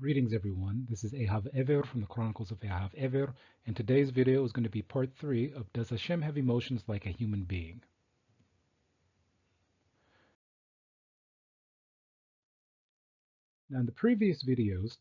Greetings, everyone. This is Ahav Ever from the Chronicles of Ahav Ever, and today's video is going to be part 3 of Does Hashem Have Emotions Like a Human Being? Now, in the previous videos,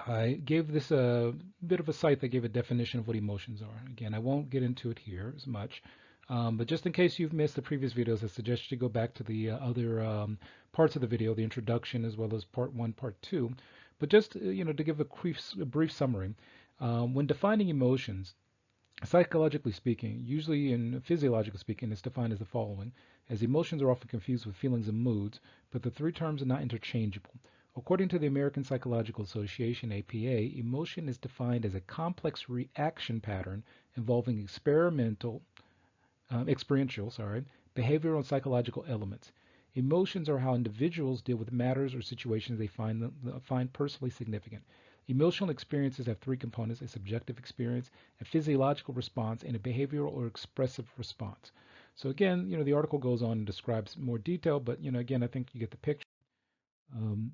I gave this a bit of a site that gave a definition of what emotions are. Again, I won't get into it here as much, but just in case you've missed the previous videos, I suggest you go back to the other parts of the video, the introduction as well as part 1, part 2. But just to give a brief summary, when defining emotions, psychologically speaking, usually in physiologically speaking, it's defined as the following, as emotions are often confused with feelings and moods, but the three terms are not interchangeable. According to the American Psychological Association, APA, emotion is defined as a complex reaction pattern involving experiential, behavioral and psychological elements. Emotions are how individuals deal with matters or situations they find personally significant. Emotional experiences have three components: a subjective experience, a physiological response, and a behavioral or expressive response. So again, the article goes on and describes more detail, but again, I think you get the picture. Um,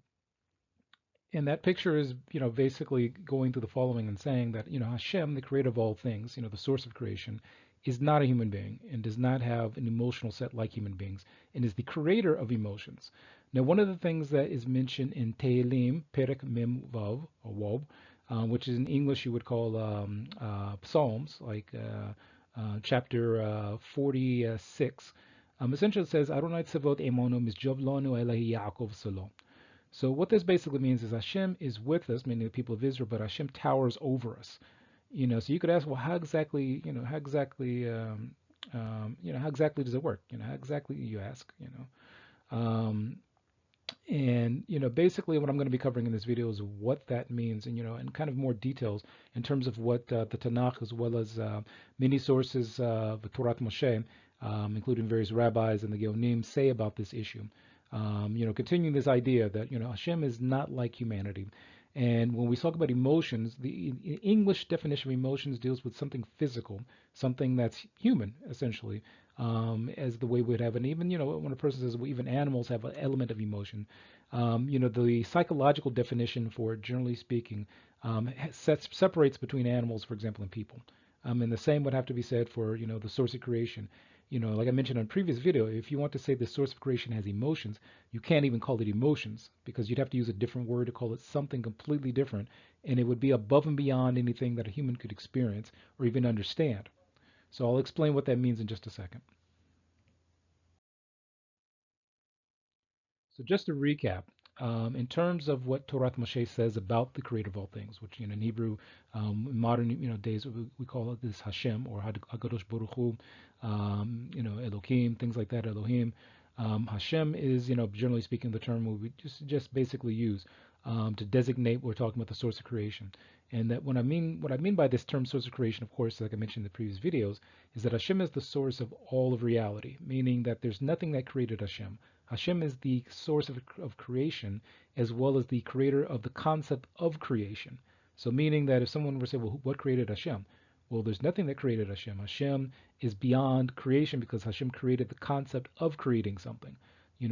and that picture is, basically going through the following and saying that, Hashem, the creator of all things, the source of creation, is not a human being and does not have an emotional set like human beings and is the creator of emotions. Now, one of the things that is mentioned in Tehillim, Perek Mem Vav, or Wob, which is in English you would call Psalms, like chapter 46, essentially it says, Adonai Tzavot Emonu Mizjov Lanu Elahi Yaakov Shalom. So what this basically means is Hashem is with us, meaning the people of Israel, but Hashem towers over us. So you could ask, well, how exactly, how exactly does it work? How exactly you ask, and basically what I'm going to be covering in this video is what that means, and kind of more details in terms of what the Tanakh, as well as many sources of Torah Moshe, including various rabbis and the Geonim, say about this issue. Continuing this idea that Hashem is not like humanity. And when we talk about emotions, the English definition of emotions deals with something physical, something that's human, essentially, as the way we'd have. And even, when a person says, well, even animals have an element of emotion, the psychological definition for it, generally speaking, separates between animals, for example, and people. And the same would have to be said for, the source of creation. Like I mentioned on a previous video, if you want to say the source of creation has emotions, you can't even call it emotions because you'd have to use a different word to call it something completely different, and it would be above and beyond anything that a human could experience or even understand. So I'll explain what that means in just a second. So just to recap, in terms of what Torah Moshe says about the creator of all things, which in Hebrew, in modern days we call it this Hashem or Hakadosh Baruch Hu, Elohim, things like that, Elohim. Hashem is, generally speaking, the term we just basically use to designate we're talking about the source of creation. And that what I mean by this term source of creation, of course, like I mentioned in the previous videos, is that Hashem is the source of all of reality, meaning that there's nothing that created Hashem. Hashem is the source of creation as well as the creator of the concept of creation. So meaning that if someone were to say, well, what created Hashem? Well, there's nothing that created Hashem. Hashem is beyond creation because Hashem created the concept of creating something.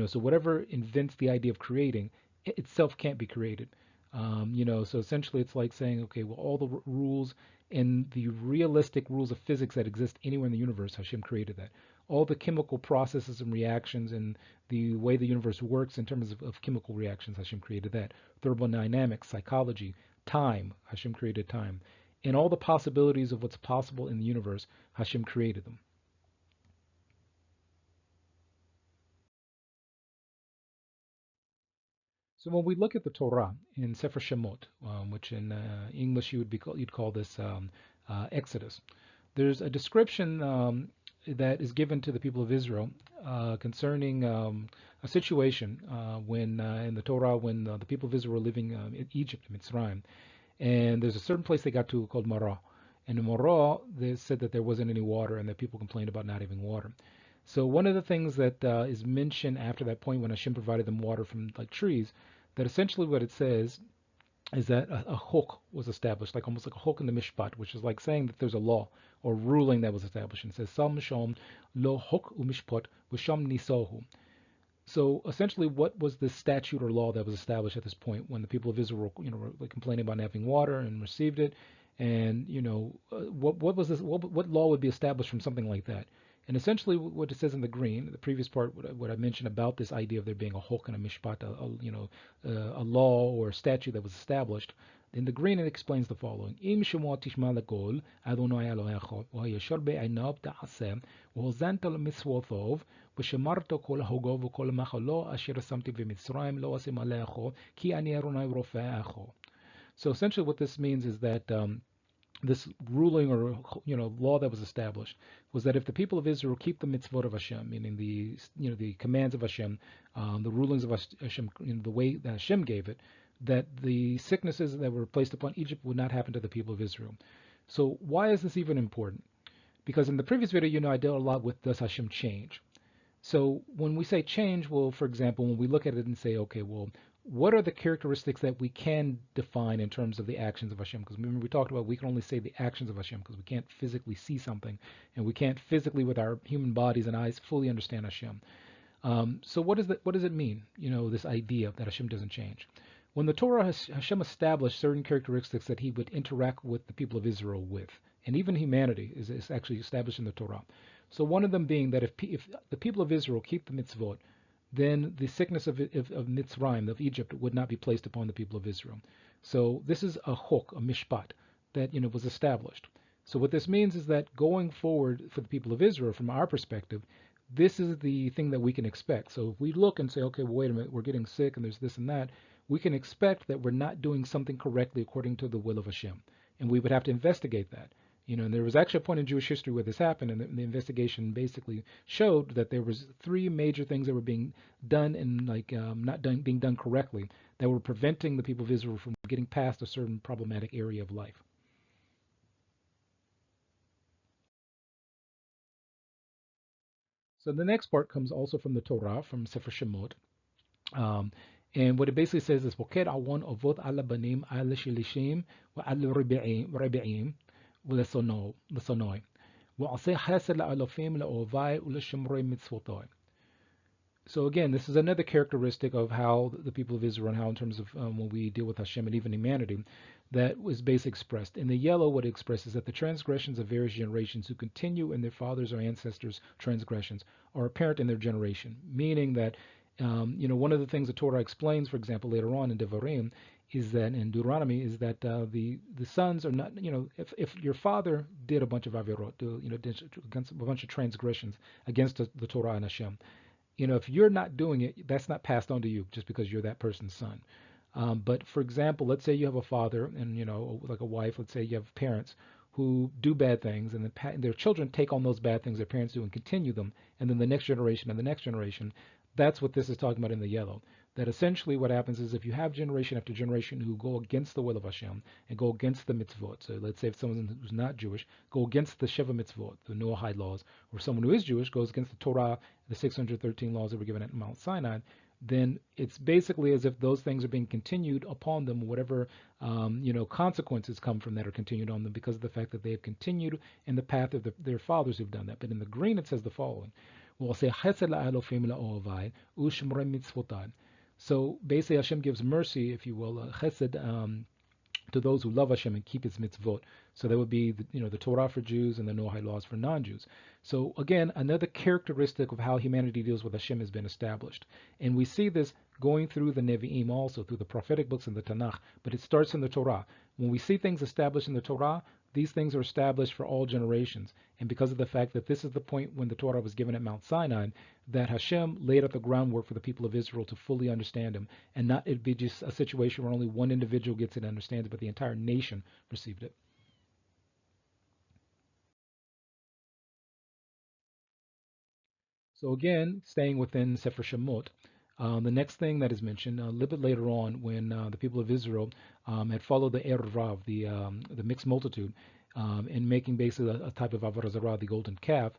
So whatever invents the idea of creating, it itself can't be created. So essentially it's like saying, okay, well, all the rules and the realistic rules of physics that exist anywhere in the universe, Hashem created that. All the chemical processes and reactions and the way the universe works in terms of chemical reactions, Hashem created that. Thermodynamics, psychology, time, Hashem created time. And all the possibilities of what's possible in the universe, Hashem created them. So when we look at the Torah in Sefer Shemot, which in English you'd call this Exodus, there's a description that is given to the people of Israel concerning a situation when in the Torah when the people of Israel were living in Egypt, Mitzrayim, and there's a certain place they got to called Marah. And in Marah, they said that there wasn't any water and that people complained about not having water. So one of the things that is mentioned after that point when Hashem provided them water from like trees, that essentially what it says is that a chok was established, like almost like a chok in the mishpat, which is like saying that there's a law or ruling that was established. And it says, Sam shom lo chok umishpat v'sham nisohu. So essentially, what was the statute or law that was established at this point when the people of Israel, were complaining about not having water and received it? And what was this? What law would be established from something like that? And essentially, what it says in the green, the previous part, what I mentioned about this idea of there being a hok and a mishpat, a law or a statute that was established. In the green, it explains the following: Im shemo tishma lekol Adonai Elohecha v'hayashar be'einav ta'aseh v'hozanta l'mitzvotav ושמרת כל ההוגו וכל המחלו אשר שמתי במצרים לא אשים עליך כי אני אדוני רופאך. So essentially what this means is that this ruling or law that was established was that if the people of Israel keep the mitzvot of Hashem, meaning the commands of Hashem, the rulings of Hashem, the way that Hashem gave it, that the sicknesses that were placed upon Egypt would not happen to the people of Israel. So why is this even important? Because in the previous video, I dealt a lot with does Hashem change? So when we say change, well, for example, when we look at it and say, okay, well, what are the characteristics that we can define in terms of the actions of Hashem? Because remember we talked about we can only say the actions of Hashem because we can't physically see something and we can't physically with our human bodies and eyes fully understand Hashem. So what does it mean? This idea that Hashem doesn't change. When the Torah Hashem established certain characteristics that He would interact with the people of Israel with, and even humanity is actually established in the Torah. So one of them being that if the people of Israel keep the mitzvot, then the sickness of Mitzrayim, of Egypt, would not be placed upon the people of Israel. So this is a hok, a mishpat, that was established. So what this means is that going forward for the people of Israel, from our perspective, this is the thing that we can expect. So if we look and say, okay, well, wait a minute, we're getting sick and there's this and that, we can expect that we're not doing something correctly according to the will of Hashem. And we would have to investigate that. And there was actually a point in Jewish history where this happened, and the investigation basically showed that there was three major things that were being done and being done correctly that were preventing the people of Israel from getting past a certain problematic area of life. So the next part comes also from the Torah, from Sefer Shemot. And what it basically says is, "Poker awon ovot ala banim ala shilishim wa ala ribeim ולשונאי, ועושה חסד לאלופים לאוהבי ולשומרי מצוותיי." So again, this is another characteristic of how the people of Israel, and how in terms of when we deal with Hashem and even humanity, that was basically expressed. In the yellow, what it expresses is that the transgressions of various generations who continue in their fathers' or ancestors' transgressions are apparent in their generation, meaning that one of the things the Torah explains, for example, later on in Devarim, is that in Deuteronomy is that the sons are not, if your father did a bunch of avirot, against a bunch of transgressions against the Torah and Hashem, if you're not doing it, that's not passed on to you just because you're that person's son. But for example, let's say you have a father and like a wife. Let's say you have parents who do bad things, and their children take on those bad things their parents do and continue them, and then the next generation and the next generation. That's what this is talking about in the yellow. That essentially what happens is if you have generation after generation who go against the will of Hashem and go against the mitzvot, so let's say if someone who's not Jewish go against the Sheva mitzvot, the Noahide laws, or someone who is Jewish goes against the Torah, the 613 laws that were given at Mount Sinai, then it's basically as if those things are being continued upon them, whatever consequences come from that are continued on them because of the fact that they have continued in the path of their fathers who've done that. But in the green it says the following. We'll say so basically Hashem gives mercy, if you will, chesed, to those who love Hashem and keep His mitzvot. So that would be the Torah for Jews and the Noahide laws for non-Jews. So again, another characteristic of how humanity deals with Hashem has been established. And we see this going through the Nevi'im also, through the prophetic books and the Tanakh, but it starts in the Torah. When we see things established in the Torah, these things are established for all generations. And because of the fact that this is the point when the Torah was given at Mount Sinai, that Hashem laid out the groundwork for the people of Israel to fully understand Him, and not it be just a situation where only one individual gets it and understands it, but the entire nation received it. So again, staying within Sefer Shemot, the next thing that is mentioned a little bit later on, when the people of Israel had followed the Er Rav, the mixed multitude, in making basically a type of Avodah Zarah, the golden calf,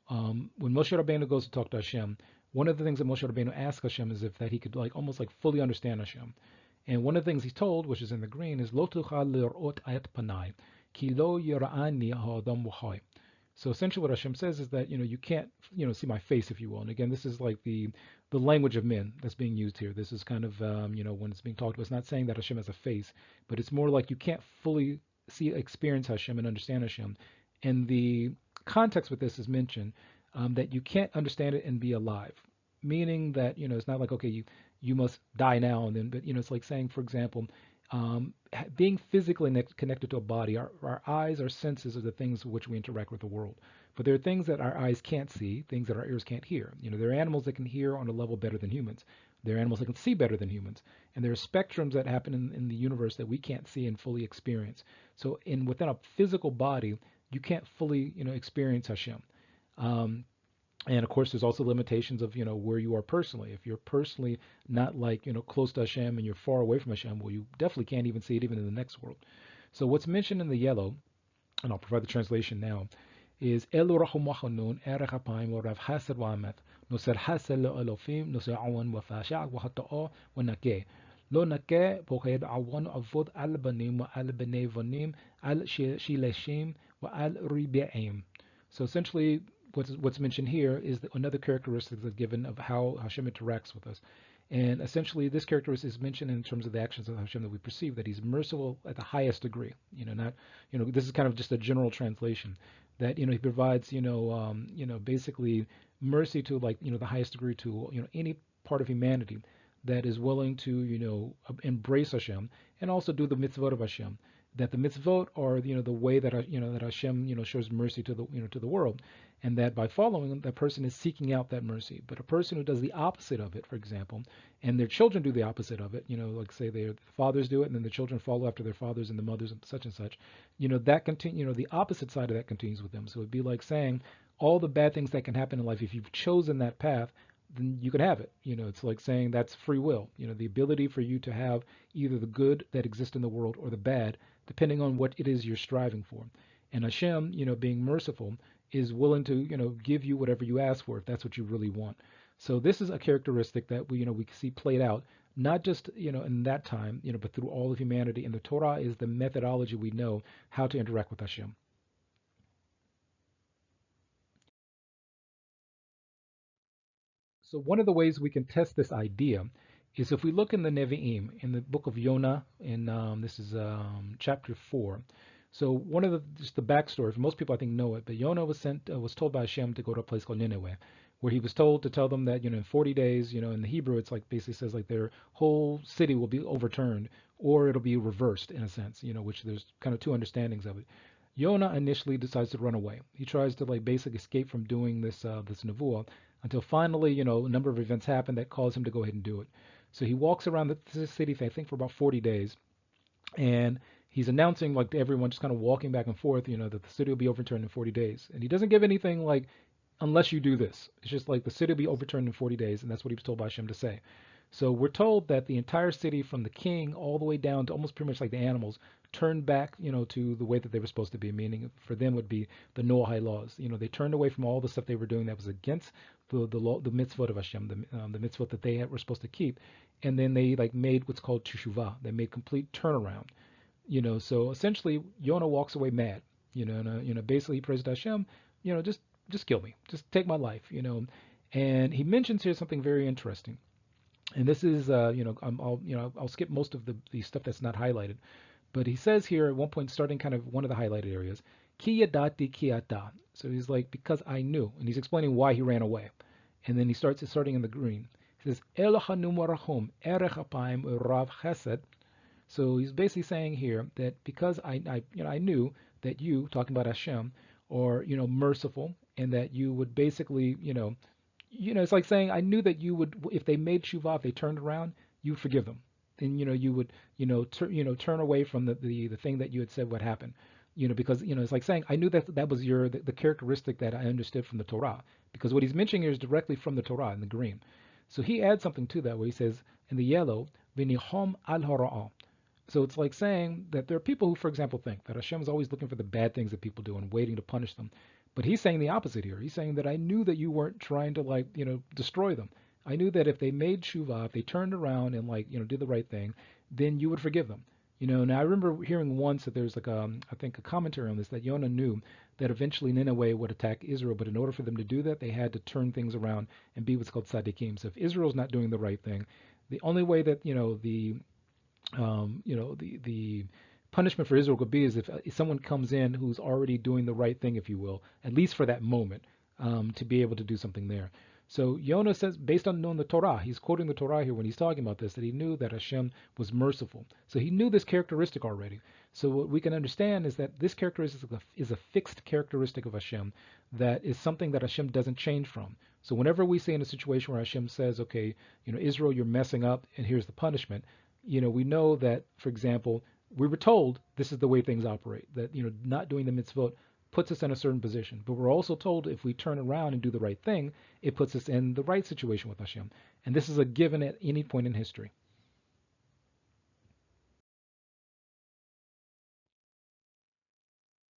when Moshe Rabbeinu goes to talk to Hashem, one of the things that Moshe Rabbeinu asks Hashem is if that he could almost fully understand Hashem. And one of the things he's told, which is in the green, is Lo tuchal lirot ayat panai, ki lo yira'ani ha'adam v'chai. So essentially, what Hashem says is that you can't see my face, if you will. And again, this is like the language of men that's being used here. This is kind of when it's being talked about. It's not saying that Hashem has a face, but it's more like you can't fully experience Hashem and understand Hashem. And the context with this is mentioned that you can't understand it and be alive, meaning that it's not like, okay, you must die now and then, but it's like saying, for example, being physically connected to a body. Our eyes, our senses are the things with which we interact with the world. But there are things that our eyes can't see, things that our ears can't hear. There are animals that can hear on a level better than humans. There are animals that can see better than humans. And there are spectrums that happen in the universe that we can't see and fully experience. So within a physical body, you can't fully experience Hashem. And of course, there's also limitations of where you are personally. If you're personally not like close to Hashem and you're far away from Hashem, well, you definitely can't even see it even in the next world. So what's mentioned in the yellow, and I'll provide the translation now, is Elu rahumachanun erech apayim wa rav hased wa amet noser hased lo elofim noser awan wa fashak wa hata'a wa nakeh lo nakeh boched awan avod al banim wa al bnei vanim al shileshim wa al ribe'im. So essentially, what's mentioned here is another characteristic that's given of how Hashem interacts with us. And essentially, this characteristic is mentioned in terms of the actions of Hashem that we perceive, that He's merciful at the highest degree. Not, this is kind of just a general translation, that He provides, basically mercy to the highest degree to any part of humanity that is willing to embrace Hashem and also do the mitzvot of Hashem. That the mitzvot are the way that that Hashem shows mercy to the world, and that by following them, that person is seeking out that mercy. But a person who does the opposite of it, for example, and their children do the opposite of it, like say their fathers do it, and then the children follow after their fathers and the mothers and such, that continue, the opposite side of that continues with them. So it'd be like saying all the bad things that can happen in life, if you've chosen that path, then you can have it. It's like saying that's free will. The ability for you to have either the good that exists in the world or the bad, depending on what it is you're striving for. And Hashem, being merciful, is willing to, give you whatever you ask for if that's what you really want. So this is a characteristic that we see played out, not just, in that time, but through all of humanity. And the Torah is the methodology we know how to interact with Hashem. So one of the ways we can test this idea is if we look in the Nevi'im, in the book of Yonah, in this is chapter 4. So one of just the backstory, for most people I think know it, but Yonah was told by Hashem to go to a place called Nineveh, where he was told to tell them that in 40 days, in the Hebrew it's like basically says like their whole city will be overturned, or it'll be reversed in a sense, which there's kind of two understandings of it. Yonah initially decides to run away. He tries to basically escape from doing this nevuah until finally, a number of events happen that cause him to go ahead and do it. So he walks around the city, I think, for about 40 days, and he's announcing to everyone, just kind of walking back and forth, that the city will be overturned in 40 days. And he doesn't give anything unless you do this. It's just the city will be overturned in 40 days, and that's what he was told by Hashem to say. So we're told that the entire city, from the king all the way down to almost pretty much like the animals, turned back, to the way that they were supposed to be. Meaning, for them would be the Noahide laws. They turned away from all the stuff they were doing that was against the law, the mitzvot of Hashem, the mitzvot that they were supposed to keep, and then they made what's called teshuvah. They made complete turnaround. So essentially, Yonah walks away mad. And basically he prays to Hashem, just kill me, just take my life. And he mentions here something very interesting. And this is, I'll skip most of the stuff that's not highlighted. But he says here at one point, starting kind of one of the highlighted areas, Ki yadati ki ata. So he's like, because I knew. And he's explaining why he ran away. And then he starting in the green. He says, Elohanu marachum erech apayim rav chesed. So he's basically saying here that because I knew that you, talking about Hashem, are, merciful, and that you would basically, it's like saying I knew that you would, if they made shuvah, if they turned around, you would forgive them. And you would, turn away from the thing that you had said would happen. Because it's like saying I knew that was the characteristic that I understood from the Torah. Because what he's mentioning here is directly from the Torah in the green. So he adds something to that where he says in the yellow, v'nihom al hara'ah. So it's like saying that there are people who, for example, think that Hashem is always looking for the bad things that people do and waiting to punish them. But he's saying the opposite here. He's saying that I knew that you weren't trying to destroy them. I knew that if they made shuvah, if they turned around and did the right thing, then you would forgive them. Now I remember hearing once that there's like I think a commentary on this that Yonah knew that eventually Nineveh would attack Israel, but in order for them to do that, they had to turn things around and be what's called tzaddikim. So if Israel's not doing the right thing, the only way that the punishment for Israel could be is if someone comes in who's already doing the right thing, if you will, at least for that moment, to be able to do something there. So Yonah says, based on knowing the Torah, he's quoting the Torah here when he's talking about this, that he knew that Hashem was merciful. So he knew this characteristic already. So what we can understand is that this characteristic is a fixed characteristic of Hashem that is something that Hashem doesn't change from. So whenever we say in a situation where Hashem says, okay, Israel, you're messing up and here's the punishment, we know that, for example, we were told this is the way things operate, that, not doing the mitzvot puts us in a certain position. But we're also told if we turn around and do the right thing, it puts us in the right situation with Hashem. And this is a given at any point in history.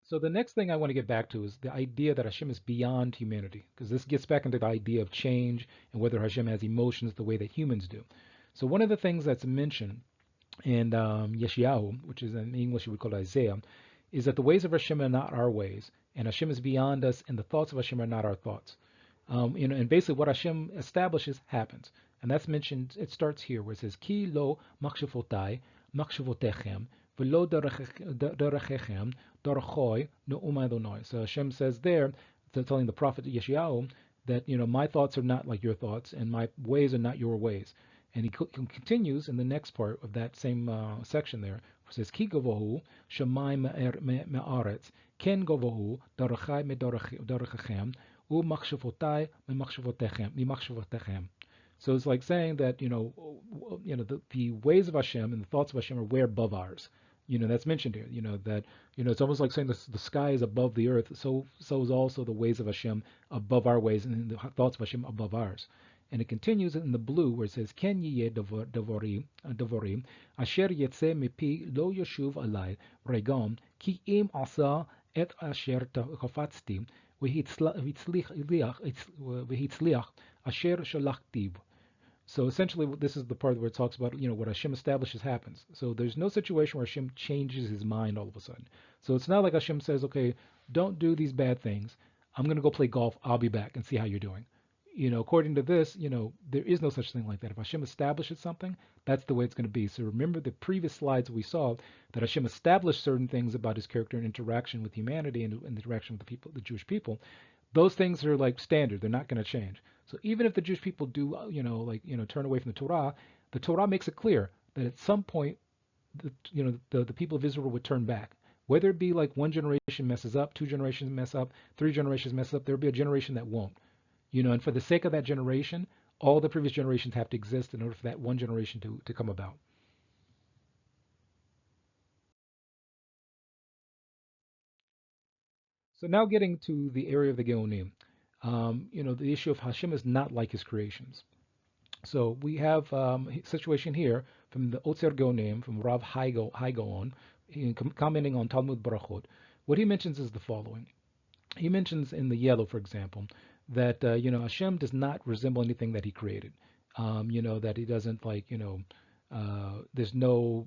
So the next thing I want to get back to is the idea that Hashem is beyond humanity, because this gets back into the idea of change and whether Hashem has emotions the way that humans do. So one of the things that's mentioned in Yeshayahu, which is in English we call Isaiah, is that the ways of Hashem are not our ways, and Hashem is beyond us, and the thoughts of Hashem are not our thoughts. And basically what Hashem establishes happens, and that's mentioned. It starts here where it says, "Ki lo machshavotai machshavotechem v'lo derechechem darachoi ne'um Adonai." So Hashem says there, telling the prophet Yeshayahu that my thoughts are not like your thoughts, and my ways are not your ways. And he continues in the next part of that same section there. It says, "Ki gavohu shamayim me'aretz, ken gavohu darachai me'darachechem, u machshavotai me'machshavotechem." So it's like saying that the ways of Hashem and the thoughts of Hashem are way above ours. That's mentioned here. That it's almost like saying the sky is above the earth. So is also the ways of Hashem above our ways, and the thoughts of Hashem above ours. And it continues in the blue where it says, "Ken yeh devorim asher yetze mipi lo yeshuv alai regam ki im asa et asher kafatzti v'hitzliach asher shalachtiv." So essentially, this is the part where it talks about what Hashem establishes happens. So there's no situation where Hashem changes his mind all of a sudden. So it's not like Hashem says, "Okay, don't do these bad things. I'm going to go play golf. I'll be back and see how you're doing." According to this, there is no such thing like that. If Hashem establishes something, that's the way it's going to be. So remember the previous slides we saw that Hashem established certain things about his character and interaction with humanity and interaction with the people, the Jewish people. Those things are like standard. They're not going to change. So even if the Jewish people do, turn away from the Torah makes it clear that at some point, the people of Israel would turn back. Whether it be like one generation messes up, two generations mess up, three generations mess up, there'll be a generation that won't. And for the sake of that generation, all the previous generations have to exist in order for that one generation to come about. So now getting to the area of the Geonim, the issue of Hashem is not like his creations. So we have a situation here from the Otzer Geonim, from Rav Haigaon, commenting on Talmud Barachot. What he mentions is the following. He mentions in the yellow, for example, that Hashem does not resemble anything that he created. That he doesn't there's no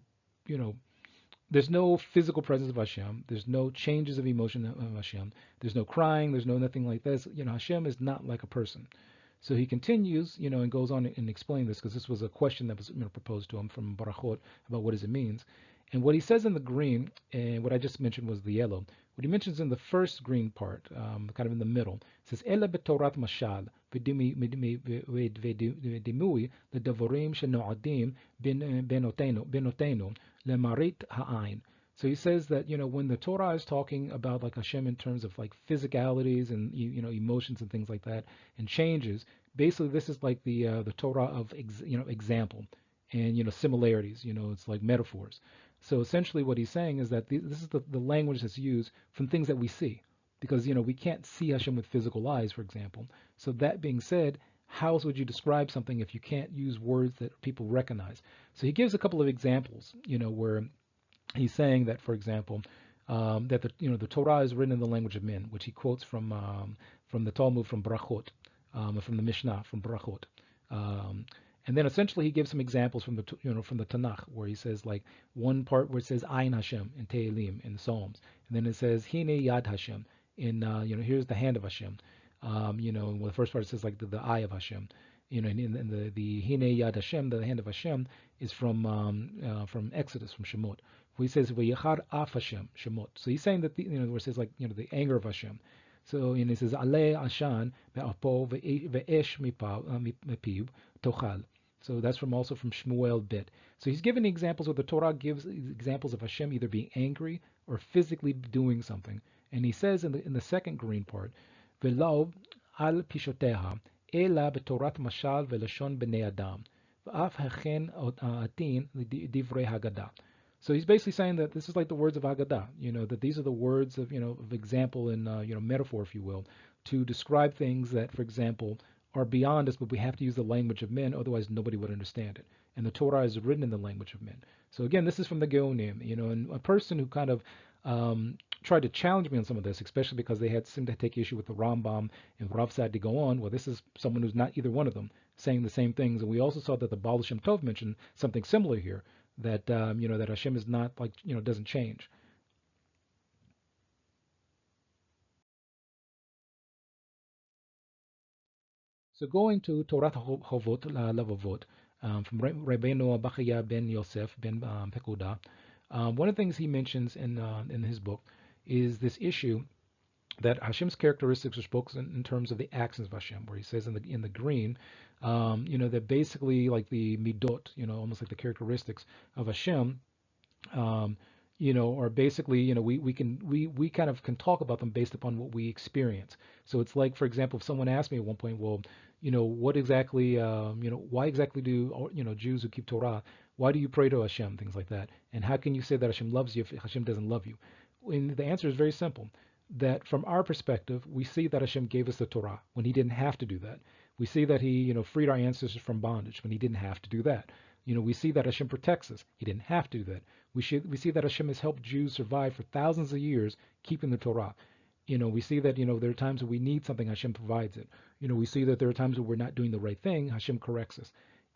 there's no physical presence of Hashem. There's no changes of emotion of Hashem. There's no crying. There's no nothing like this. Hashem is not like a person. So he continues, and goes on and explain this because this was a question that was proposed to him from Barachot about what does it means. And what he says in the green, and what I just mentioned was the yellow. What he mentions in the first green part, kind of in the middle, says "Ela betorat mashal v'dimui ledavorim shenoadim benotenu lemarit ha'ain." So he says that when the Torah is talking about like Hashem in terms of like physicalities and emotions and things like that and changes, basically this is like the Torah of example and similarities. It's like metaphors. So essentially what he's saying is that this is the language that's used from things that we see. Because, we can't see Hashem with physical eyes, for example. So that being said, how else would you describe something if you can't use words that people recognize? So he gives a couple of examples, where he's saying that, for example, that the Torah is written in the language of men, which he quotes from the Talmud, from Brachot, from the Mishnah, from Brachot. And then essentially he gives some examples from the from the Tanakh where he says like one part where it says Ayin Hashem in Tehillim in the Psalms, and then it says Hine Yad Hashem in here's the hand of Hashem. Well, the first part it says like the eye of Hashem. And the Hine Yad Hashem, the hand of Hashem, is from Exodus, from Shemot. Where he says V'yechar Af Hashem Shemot. So he's saying that where it says like the anger of Hashem. So he says Ale Ashan ve'apo ve'esh mipiv tochal. So that's also from Shmuel Bet. So he's given examples where the Torah gives examples of Hashem either being angry or physically doing something. And he says in the second green part, V'lo al pishoteha ela betorat mashal ve'lashon b'nei adam v'af hachen atin divrei Haggadah. So he's basically saying that this is like the words of Haggadah, that these are the words of example and metaphor, if you will, to describe things that, for example, are beyond us, but we have to use the language of men, otherwise nobody would understand it. And the Torah is written in the language of men. So again, this is from the Geonim, and a person who kind of tried to challenge me on some of this, especially because they seemed to take issue with the Rambam and Rav Sad to go on. Well, this is someone who's not either one of them saying the same things. And we also saw that the Baal Shem Tov mentioned something similar here, that that Hashem is not like doesn't change. So going to Torah Chovot Levavot from Rabbeinu Abachaya ben Yosef ben Pekuda, one of the things he mentions in his book is this issue that Hashem's characteristics are spoken in terms of the actions of Hashem, where he says in the green, that basically like the midot, almost like the characteristics of Hashem, are basically, we kind of can talk about them based upon what we experience. So it's like, for example, if someone asked me at one point, well, what exactly, why exactly do, Jews who keep Torah, why do you pray to Hashem, things like that? And how can you say that Hashem loves you if Hashem doesn't love you? And the answer is very simple. That from our perspective, we see that Hashem gave us the Torah when he didn't have to do that. We see that he, freed our ancestors from bondage when he didn't have to do that. We see that Hashem protects us. He didn't have to do that. We see that Hashem has helped Jews survive for thousands of years keeping the Torah. We see that, there are times when we need something, Hashem provides it. We see that there are times when we're not doing the right thing, Hashem corrects us.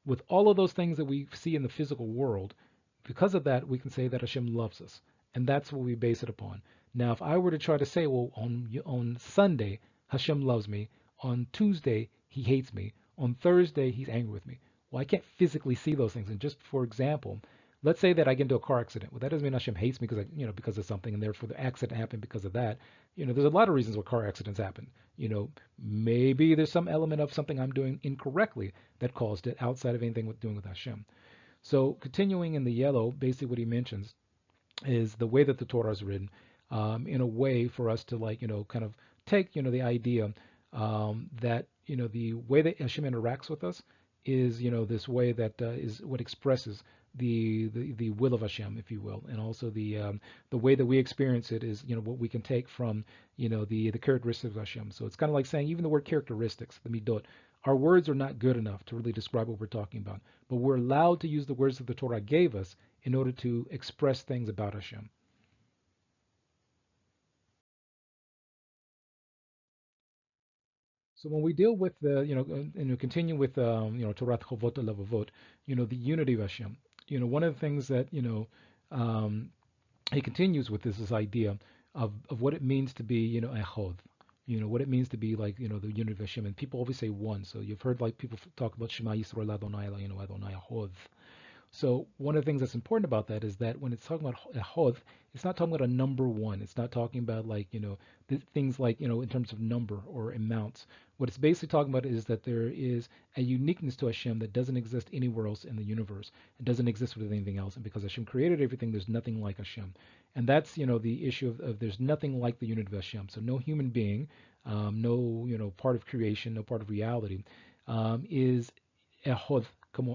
With all of those things that we see in the physical world, because of that, we can say that Hashem loves us. And that's what we base it upon. Now, if I were to try to say, well, on Sunday, Hashem loves me. On Tuesday, he hates me. On Thursday, he's angry with me. Well, I can't physically see those things. And just for example, let's say that I get into a car accident. Well, that doesn't mean Hashem hates me because of something, and therefore the accident happened because of that. There's a lot of reasons why car accidents happen. Maybe there's some element of something I'm doing incorrectly that caused it outside of anything with doing with Hashem. So continuing in the yellow, basically what he mentions is the way that the Torah is written, in a way for us to kind of take, the idea that, the way that Hashem interacts with us is, this way that is what expresses the will of Hashem, if you will, and also the way that we experience it is, what we can take from, the characteristics of Hashem. So it's kind of like saying even the word characteristics, the midot, our words are not good enough to really describe what we're talking about, but we're allowed to use the words that the Torah gave us in order to express things about Hashem. So when we deal with the, and we continue with, Torah Chovot Levavot, the unity of Hashem, one of the things that, um, he continues with this idea of what it means to be, echod, what it means to be like, the unity of Hashem. And people always say one. So you've heard like people talk about Shema Yisrael Adonai, Adonai Echod. So one of the things that's important about that is that when it's talking about echod, it's not talking about a number one. It's not talking about like, things like, in terms of number or amounts. What it's basically talking about is that there is a uniqueness to Hashem that doesn't exist anywhere else in the universe. It doesn't exist with anything else. And because Hashem created everything, there's nothing like Hashem. And that's, the issue of there's nothing like the unity of Hashem. So no human being, no, part of creation, no part of reality, is echod,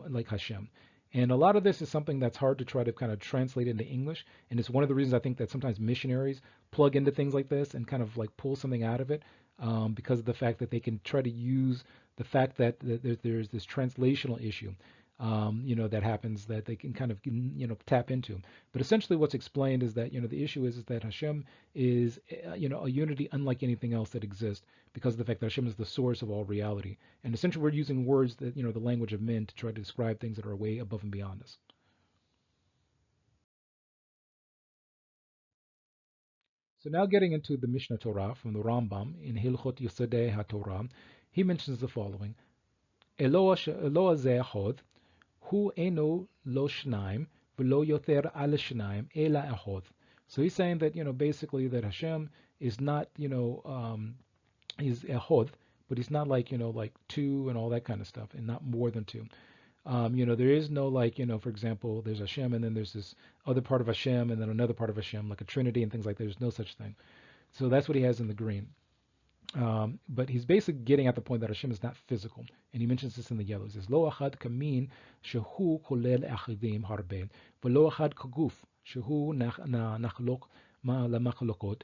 like Hashem. And a lot of this is something that's hard to try to kind of translate into English. And it's one of the reasons I think that sometimes missionaries plug into things like this and kind of like pull something out of it, because of the fact that they can try to use the fact that there's this translational issue that happens that they can kind of, tap into. But essentially what's explained is that, the issue is that Hashem is, a unity unlike anything else that exists because of the fact that Hashem is the source of all reality. And essentially we're using words that, the language of men to try to describe things that are way above and beyond us. So now getting into the Mishnah Torah from the Rambam in Hilchot Yesodei HaTorah, he mentions the following: Eloah zeh echad, hu eno lo shnaim, v'lo yoter al shnaim, ela echad. So he's saying that, basically that Hashem is not, he's echad, but he's not like, like two and all that kind of stuff, and not more than two. There is no like, for example, there's Hashem and then there's this other part of Hashem and then another part of Hashem, like a Trinity and things like that. There's no such thing. So that's what he has in the green. But he's basically getting at the point that Hashem is not physical, and he mentions this in the yellow. He says, "Lo achad kamin shehu kolel achidim harbe, v'lo achad kaguf shehu nachlok ma lamachlokot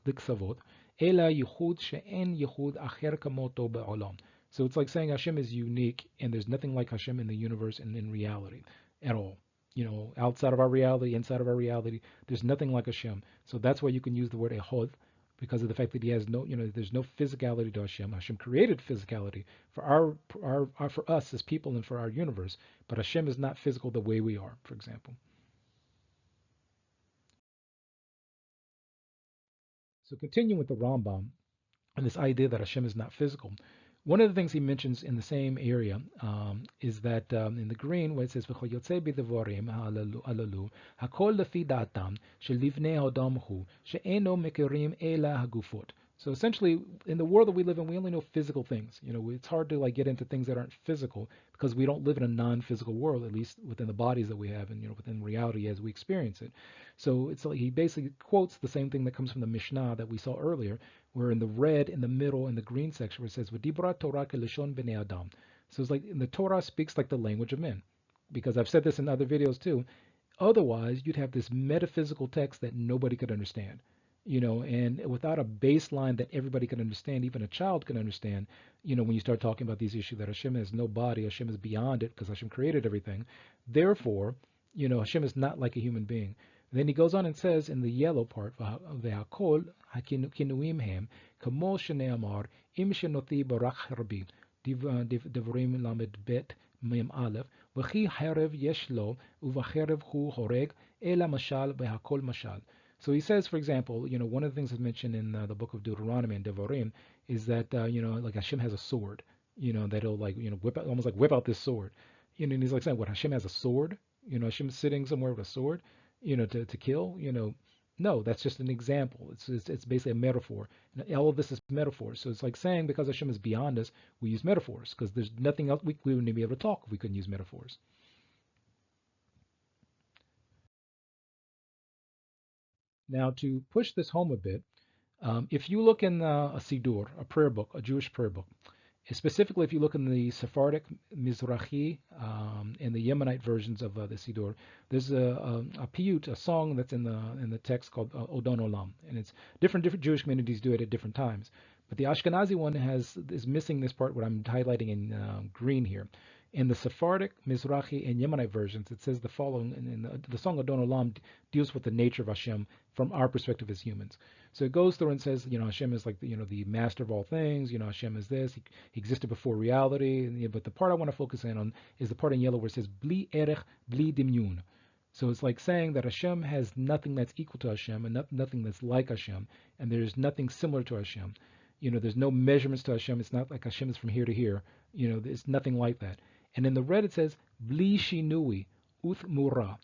liksavot, ela yichud she'en yichud acher kamoto be'olam." So it's like saying Hashem is unique, and there's nothing like Hashem in the universe and in reality at all. Outside of our reality, inside of our reality, there's nothing like Hashem. So that's why you can use the word Ehod, because of the fact that he has no, there's no physicality to Hashem. Hashem created physicality for for us as people and for our universe, but Hashem is not physical the way we are, for example. So continuing with the Rambam and this idea that Hashem is not physical. One of the things he mentions in the same area is that in the green, where it says "V'chol yotzei b'devorim halalu hakol lefi da'atam shel livnei hadam hu she'eno mekirim ela hagufot." So essentially, in the world that we live in, we only know physical things. It's hard to like get into things that aren't physical because we don't live in a non-physical world, at least within the bodies that we have, and within reality as we experience it. So it's like he basically quotes the same thing that comes from the Mishnah that we saw earlier, where in the red, in the middle, in the green section, where it says "V'dibra Torah kelishon b'nei Adam." So it's like in the Torah speaks like the language of men, because I've said this in other videos too. Otherwise, you'd have this metaphysical text that nobody could understand. And without a baseline that everybody can understand, even a child can understand, when you start talking about these issues that Hashem has no body, Hashem is beyond it because Hashem created everything. Therefore, Hashem is not like a human being. Then he goes on and says in the yellow part, "Ve'hakol hakinuim hem kamo shene'amar im shenoti barach harbi devrim lamed bet mem aleph v'chi harev yesh lo uvacherev hu horeg ela mashal ve'hakol mashal." So he says, for example, one of the things that's mentioned in the book of Deuteronomy and Devarim is that, like Hashem has a sword, that he'll like, whip out, almost like whip out this sword. And he's like saying, what, Hashem has a sword? Hashem sitting somewhere with a sword, to kill? No, that's just an example. It's basically a metaphor. And all of this is metaphors. So it's like saying because Hashem is beyond us, we use metaphors because there's nothing else. We wouldn't be able to talk if we couldn't use metaphors. Now, to push this home a bit, if you look in a Siddur, a prayer book, a Jewish prayer book, specifically if you look in the Sephardic, Mizrahi, and the Yemenite versions of the Siddur, there's a piyut, a song that's in the text called Odon Olam, and it's different Jewish communities do it at different times. But the Ashkenazi one is missing this part, what I'm highlighting in green here. In the Sephardic, Mizrahi, and Yemenite versions, it says the following, and the song Adon Olam deals with the nature of Hashem from our perspective as humans. So it goes through and says, Hashem is like the master of all things. Hashem is this. He existed before reality. But the part I want to focus in on is the part in yellow where it says Bli erech, bli dimyun. So it's like saying that Hashem has nothing that's equal to Hashem and nothing that's like Hashem, and there's nothing similar to Hashem. There's no measurements to Hashem. It's not like Hashem is from here to here. It's nothing like that. And in the red it says Bli shinui uth mura.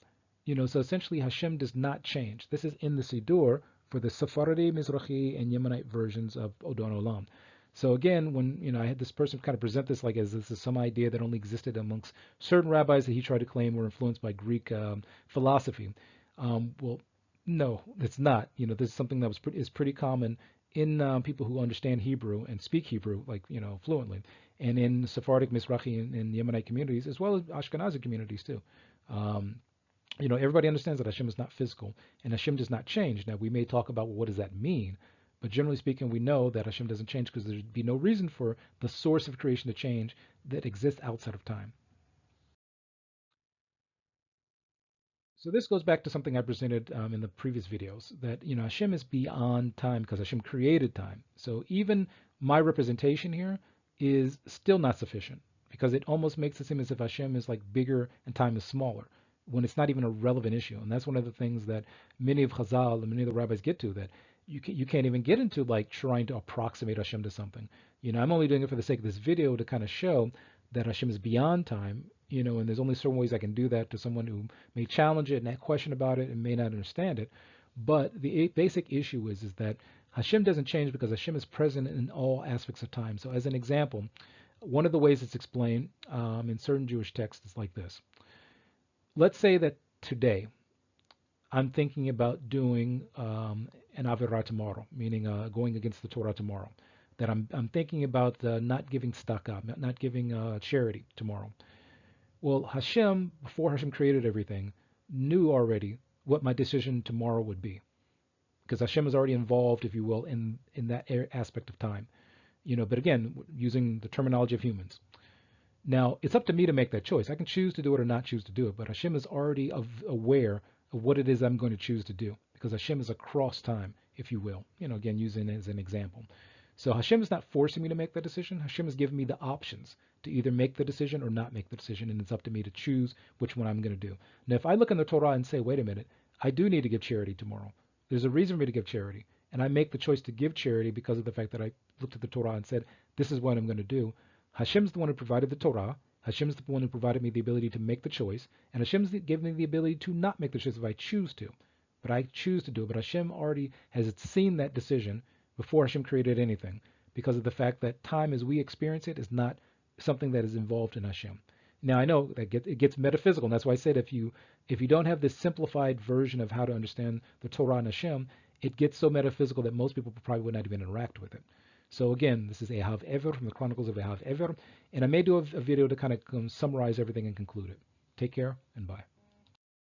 So essentially Hashem does not change. This is in the Siddur for the Sephardi, Mizrahi, and Yemenite versions of Odon Olam. So again, when I had this person kind of present this like as this is some idea that only existed amongst certain rabbis that he tried to claim were influenced by Greek philosophy. Well, no, it's not. This is something that is pretty common in people who understand Hebrew and speak Hebrew, like fluently, and in Sephardic, Mizrahi, and Yemenite communities, as well as Ashkenazi communities too. Everybody understands that Hashem is not physical and Hashem does not change. Now we may talk about, well, what does that mean? But generally speaking, we know that Hashem doesn't change because there'd be no reason for the source of creation to change that exists outside of time. So this goes back to something I presented in the previous videos, that Hashem is beyond time because Hashem created time. So even my representation here is still not sufficient because it almost makes it seem as if Hashem is like bigger and time is smaller when it's not even a relevant issue. And that's one of the things that many of Chazal and many of the rabbis get to, that you can't even get into like trying to approximate Hashem to something. I'm only doing it for the sake of this video to kind of show that Hashem is beyond time, and there's only certain ways I can do that to someone who may challenge it and have question about it and may not understand it. But the basic issue is that Hashem doesn't change because Hashem is present in all aspects of time. So as an example, one of the ways it's explained in certain Jewish texts is like this. Let's say that today I'm thinking about doing an Avirah tomorrow, meaning going against the Torah tomorrow. That I'm thinking about not giving tzedakah, not giving charity tomorrow. Well, Hashem, before Hashem created everything, knew already what my decision tomorrow would be, because Hashem is already involved, if you will, in that aspect of time. But again, using the terminology of humans. Now, it's up to me to make that choice. I can choose to do it or not choose to do it, but Hashem is already aware of what it is I'm going to choose to do, because Hashem is across time, if you will. Again, using it as an example. So Hashem is not forcing me to make that decision. Hashem is giving me the options to either make the decision or not make the decision, and it's up to me to choose which one I'm going to do. Now, if I look in the Torah and say, wait a minute, I do need to give charity tomorrow. There's a reason for me to give charity, and I make the choice to give charity because of the fact that I looked at the Torah and said, this is what I'm going to do. Hashem's the one who provided the Torah. Hashem's the one who provided me the ability to make the choice, and Hashem's given me the ability to not make the choice if I choose to. But I choose to do it. But Hashem already has seen that decision before Hashem created anything, because of the fact that time as we experience it is not something that is involved in Hashem. Now I know that it gets metaphysical, and that's why I said if you don't have this simplified version of how to understand the Torah and Hashem, it gets so metaphysical that most people probably would not even interact with it. So again, this is Ehav Ever from the Chronicles of Ehav Ever, and I may do a video to kind of summarize everything and conclude it. Take care and bye.